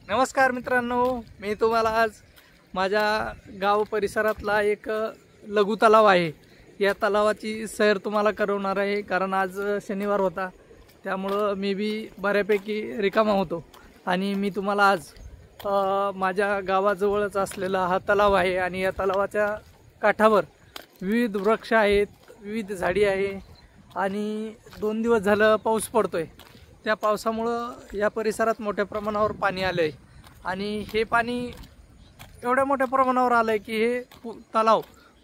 नमस्कार मित्रांनो, मी तुम्हाला आज माझ्या गाव परिसरातला एक लघु तलाव आहे या तलावाची सैर तुम्हाला करवणार आहे। कारण आज शनिवार होता, त्यामुळे मी भी बऱ्यापैकी रिकामा होतो आणि मी तुम्हाला आज माझ्या गावाजवळच असलेला हा तलाव आहे आणि या तलावाच्या काठावर विविध वृक्ष आहेत, विविध झाडी आहे आणि 2 दिवस झालं पाऊस पडतोय। त्या पावसामुळे या परिसरात मोठ्या प्रमाणावर पाणी आले आणि हे पाणी एवढ्या मोठ्या प्रमाणावर आले की हे तलाव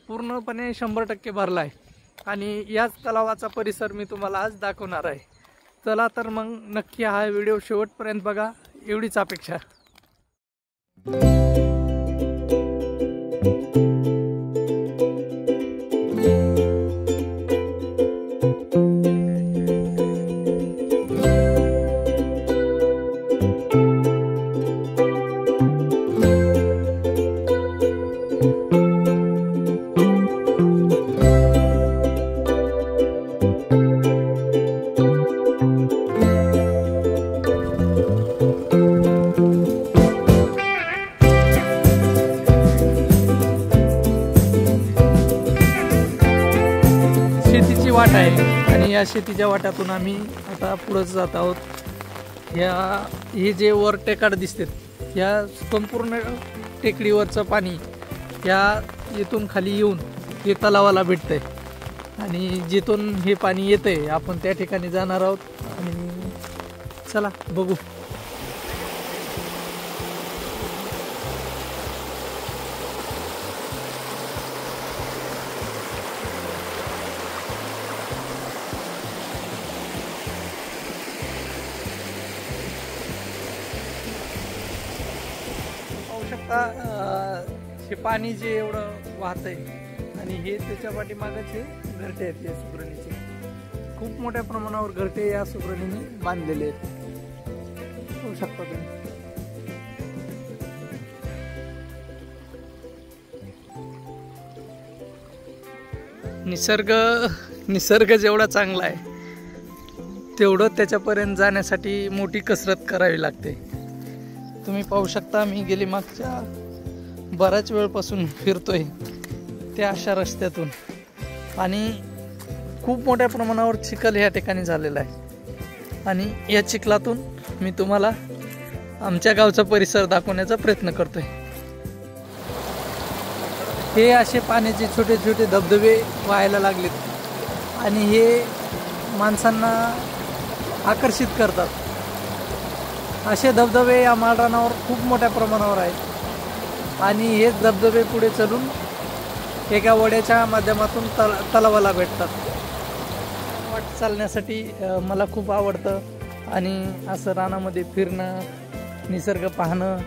पूर्णपणे 100% भरला आहे आणि याच तलावाचा परिसर मी तुम्हाला आज दाखवणार आहे। चला तर मग नक्की हा व्हिडिओ शेवटपर्यंत बघा, एवढीच अपेक्षा। शेतीची वाट आहे आणि या शेतीच्या वाटातून आम्ही आता पुढे जात आहोत। हे जे वर टेकाड दिसतात या संपूर्ण टेकडीवरचं पाणी या इथून खाली येऊन हे तलावाला भेटतंय आणि जिथून हे पाणी येतंय आपण त्या ठिकाणी जाणार आहोत आणि चला बघू। हे पाणी जे एवढं वाहतंय आणि हे त्याच्या पाठीमागच हे घरटे आहेत या सुग्रणीचे। खूप मोठ्या प्रमाणावर घरटे या सुग्रणीने बांधलेले आहेत, होऊ शकता तुम्ही। निसर्ग जेवढा चांगला आहे तेवढं त्याच्यापर्यंत जाण्यासाठी मोठी कसरत करावी लागते। तुम्ही पाहू शकता, मी गेली मागच्या बऱ्याच वेळपासून फिरतोय त्या अशा रस्त्यातून आणि खूप मोठ्या प्रमाणावर चिखल या ठिकाणी झालेला आहे आणि या चिखलातून मी तुम्हाला आमच्या गावचा परिसर दाखवण्याचा प्रयत्न करतोय। हे असे पाण्याचे छोटे छोटे धबधबे वाहायला लागलेत आणि हे माणसांना आकर्षित करतात। असे धबधबे या माळरानावर खूप मोठ्या प्रमाणावर आहेत आणि हेच धबधबे पुढे चलून एका वड्याच्या माध्यमातून तलावाला भेटतात। वाट चालण्यासाठी मला खूप आवडतं आणि असं रानामध्ये फिरणं, निसर्ग पाहणं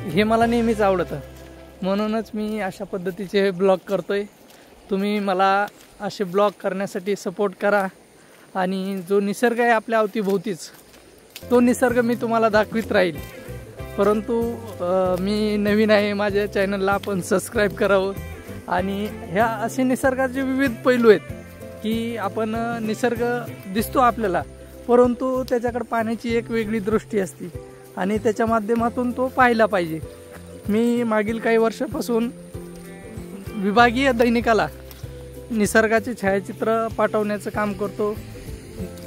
हे मला नेहमीच आवडतं। म्हणूनच मी अशा पद्धतीचे ब्लॉग करतोय। तुम्ही मला असे ब्लॉग करण्यासाठी सपोर्ट करा आणि जो निसर्ग आहे आपल्या अवतीभोवतीच तो निसर्ग मी तुम्हाला दाखवित राहील। परंतु मी नवीन आहे, माझ्या चॅनलला आपण सबस्क्राईब करावं आणि ह्या असे निसर्गाचे विविध पैलू आहेत की आपण निसर्ग दिसतो आपल्याला, परंतु त्याच्याकडे पाहण्याची एक वेगळी दृष्टी असते आणि त्याच्या माध्यमातून तो पाहिला पाहिजे। मी मागील काही वर्षापासून विभागीय दैनिकाला निसर्गाचे छायाचित्र पाठवण्याचं काम करतो।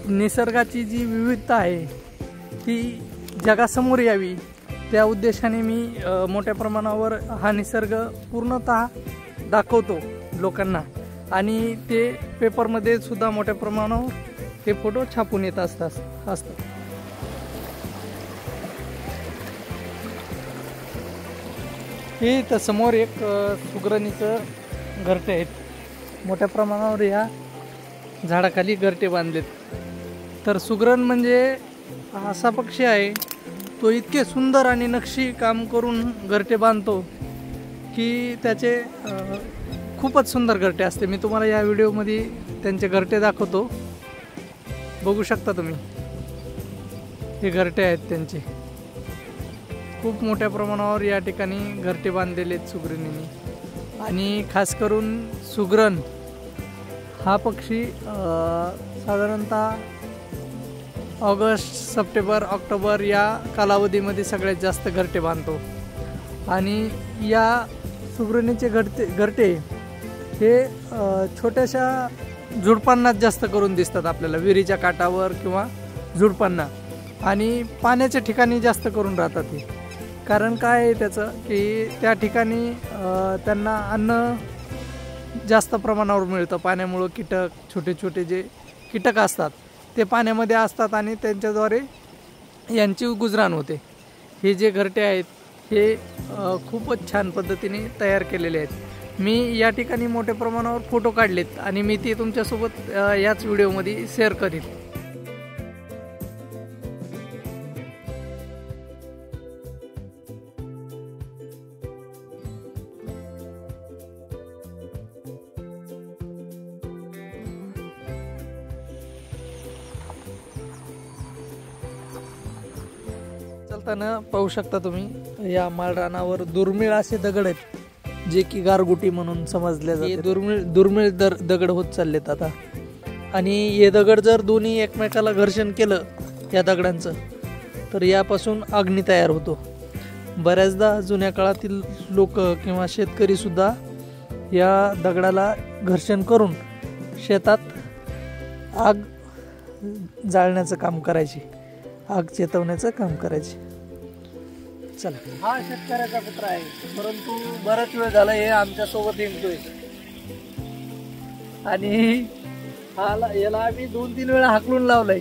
निसर्गाची जी विविधता आहे ती जगासमोर यावी त्या उद्देशाने मी मोठ्या प्रमाणावर हा निसर्ग पूर्णतः दाखवतो लोकांना आणि ते पेपरमध्ये सुद्धा मोठ्या प्रमाणावर ते फोटो छापून येत असतात। हे तर समोर एक सुग्रणीचं घरटे आहेत, मोठ्या प्रमाणावर या झाडाखाली घरटे बांधलेत। तर सुगरण म्हणजे असा पक्षी आहे तो इतके सुंदर आणि नक्षी काम करून घरटे बांधतो की त्याचे खूपच सुंदर घरटे असते। मी तुम्हाला या व्हिडिओमध्ये त्यांचे घरटे दाखवतो, बघू शकता तुम्ही। हे घरटे आहेत त्यांचे, खूप मोठ्या प्रमाणावर या ठिकाणी घरटे बांधलेले आहेत सुगरणींनी आणि खास करून सुगरण हा पक्षी साधारणतः ऑगस्ट, सप्टेंबर, ऑक्टोबर या कालावधीमध्ये सगळ्यात जास्त घरटे बांधतो. आणि या सुगरणीचे घरटे हे छोट्याशा झुडपांनाच जास्त करून दिसतात आपल्याला, विहिरीच्या काठावर किंवा झुडपांना. आणि पाण्याच्या ठिकाणी जास्त करून राहतात हे. कारण काय आहे त्याचं की त्या ठिकाणी त्यांना अन्न जास्त प्रमाणावर मिळतं. पाण्यामुळं छोटे छोटे जे कीटक असतात ते पाण्यामध्ये असतात आणि त्यांच्याद्वारे यांची गुजराण होते. हे जे घरटे आहेत हे खूपच छान पद्धतीने तयार केलेले आहेत. मी या ठिकाणी मोठ्या प्रमाणावर फोटो काढलेत आणि मी ते तुमच्यासोबत याच व्हिडिओमध्ये शेअर करीन. चालताना पाहू शकता तुम्ही या माळरानावर दुर्मिळ असे दगड आहेत जे की गारगुटी म्हणून समजले जाते. दुर्मिळ दगड होत चाललेत आता. आणि हे दगड जर दोन्ही एकमेकाला घर्षण केलं या दगडांचं तर यापासून अग्नी तयार होतो. बऱ्याचदा जुन्या काळातील लोक किंवा शेतकरी सुद्धा या दगडाला घर्षण करून शेतात आग जाळण्याचं काम करायचे, आग चेतवण्याचं काम करायचे. चला, हा शेतकऱ्याचा पुत्र आहे, परंतु बराच वेळ झाला हे आमच्या सोबत हिंडतोय. आणि याला आम्ही 2-3 वेळा हाकलून लावलाय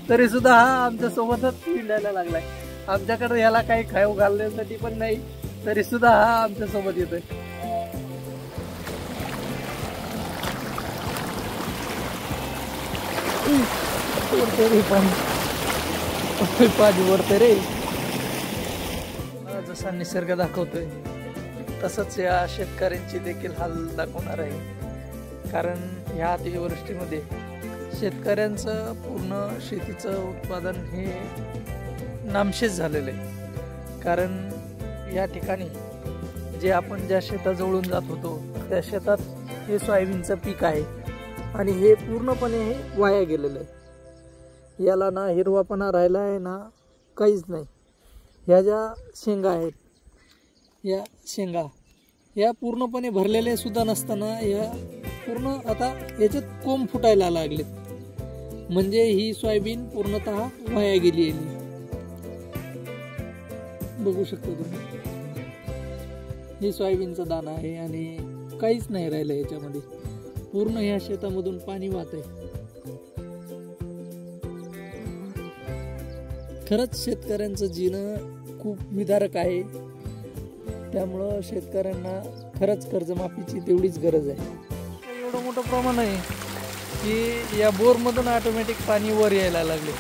तरी सुद्धा हा आमच्या सोबतच हिंडायला लागलाय. आमच्याकडे याला काही खाऊ घालण्यासाठी पण नाही तरी सुद्धा हा आमच्या सोबत येतोय. पाणी वरते रे. जसा निसर्ग दाखवतोय तसंच या शेतकऱ्यांची देखील हाल दाखवणार आहे. कारण ह्या अतिवृष्टीमध्ये शेतकऱ्यांचं पूर्ण शेतीचं उत्पादन हे नामशेष झालेलं आहे. कारण या ठिकाणी जे आपण ज्या शेताजवळून जात होतो त्या शेतात हे सोयाबीनचं पीक आहे आणि हे पूर्णपणे हे वाया गेलेलं आहे. याला ना हिरवापणा राहिला आहे ना काहीच नाही. ह्या ज्या शेंगा आहेत, या शेंगा या पूर्णपणे भरलेल्या सुद्धा नसताना या पूर्ण आता याच्यात कोंब फुटायला लागलेत. म्हणजे ही सोयाबीन पूर्णतः वाया गेली आहे. बघू शकता तुम्ही, ही सोयाबीनचा दाणा आहे आणि काहीच नाही राहिलं याच्यामध्ये. पूर्ण ह्या शेतामधून पाणी वाहत आहे. खरंच शेतकऱ्यांचं जीणं खूप विदारक आहे. त्यामुळं शेतकऱ्यांना खरंच कर्जमाफीची तेवढीच गरज आहे. एवढं मोठं प्रमाण आहे की या बोरमधून ऑटोमॅटिक पाणी वर यायला लागले.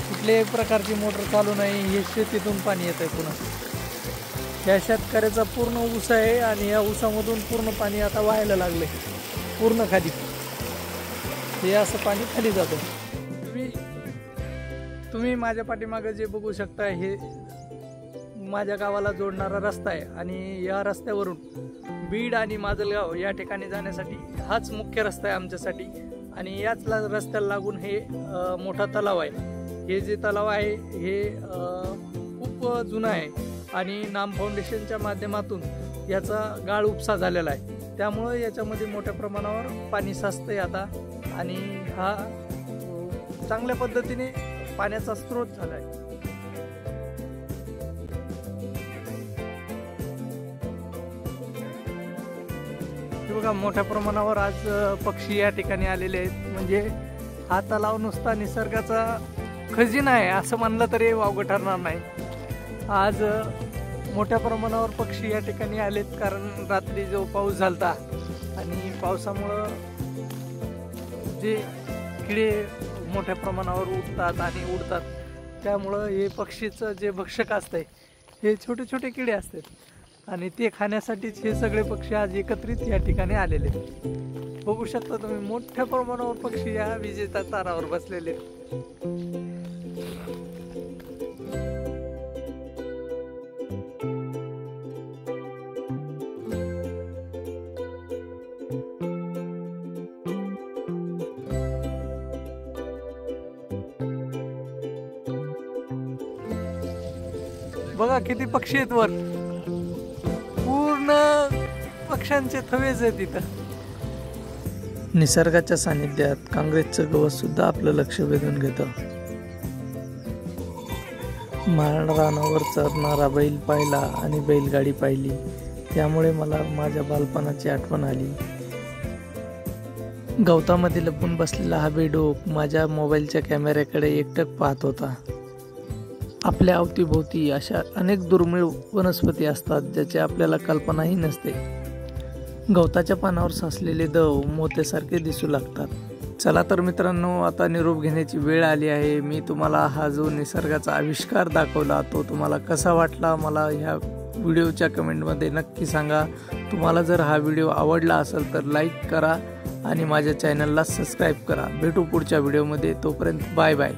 कुठल्याही प्रकारची मोटर चालू नाही, हे शेतीतून पाणी येत आहे. पुन्हा या शेतकऱ्याचा पूर्ण ऊस आहे आणि या ऊसामधून पूर्ण पाणी आता वाहायला लागले पूर्ण खाली. हे असं पाणी खाली जातं. तुम्ही माझ्या पाठीमागे जे बघू शकता हे माझ्या गावाला जोडणारा रस्ता आहे आणि या रस्त्यावरून बीड आणि माजलगाव या ठिकाणी जाण्यासाठी हाच मुख्य रस्ता आहे आमच्यासाठी. आणि याच रस्त्याला लागून हे मोठा तलाव आहे. हे जे तलाव आहे हे खूप जुनं आहे आणि नाम फाउंडेशनच्या माध्यमातून याचा गाळ उपसा झालेला आहे. त्यामुळं याच्यामध्ये मोठ्या प्रमाणावर पाणी साचतंय आता आणि हा चांगल्या पद्धतीने पाण्याचा स्रोत झाला आहे. बघा, मोठ्या प्रमाणावर आज पक्षी या ठिकाणी आलेले आहेत. म्हणजे हा तलाव नुसता निसर्गाचा खजिना आहे असं म्हणलं तरी वावगं ठरणार नाही. आज मोठ्या प्रमाणावर पक्षी या ठिकाणी आलेत कारण रात्री जो पाऊस झालता आणि पावसामुळं जे किडे मोठ्या प्रमाणावर उठतात आणि उडतात, त्यामुळं हे पक्षीचं जे भक्षक असतंय हे छोटे छोटे किडे असतात आणि ते खाण्यासाठीच हे सगळे पक्षी आज एकत्रित या ठिकाणी आलेले. बघू शकता तुम्ही, मोठ्या प्रमाणावर पक्षी या विजेच्या तारावर बसलेले. बघा किती पक्षी आहेत वर, पूर्ण पक्ष्यांचे थवेच आहेत इथं. निसर्गाच्या सानिध्यात काँग्रेसचं गवत सुद्धा आपलं लक्ष वेधून घेतं. रानावर चरणारा बैल पाहिला आणि बैलगाडी पाहिली, त्यामुळे मला माझ्या बालपणाची आठवण आली. गवतामध्ये लपून बसलेला हा बेडूक माझ्या मोबाईलच्या कॅमेऱ्याकडे एकटक पाहत होता. आपल्या अवतीभोवती अशा अनेक दुर्मिळ वनस्पती असतात ज्याची आपल्याला कल्पनाही नसते. गवताच्या पानावर साचलेले दव मोत्यासारखे दिसू लागतात. चला तर मित्रांनो, आता निरोप घेण्याची वेळ आली आहे. मी तुम्हाला हा जो निसर्गाचा आविष्कार दाखवला तो तुम्हाला कसा वाटला मला ह्या व्हिडिओच्या कमेंटमध्ये नक्की सांगा. तुम्हाला जर हा व्हिडिओ आवडला असेल तर लाईक करा आणि माझ्या चॅनलला सबस्क्राईब करा. भेटू पुढच्या व्हिडिओमध्ये. तोपर्यंत बाय बाय.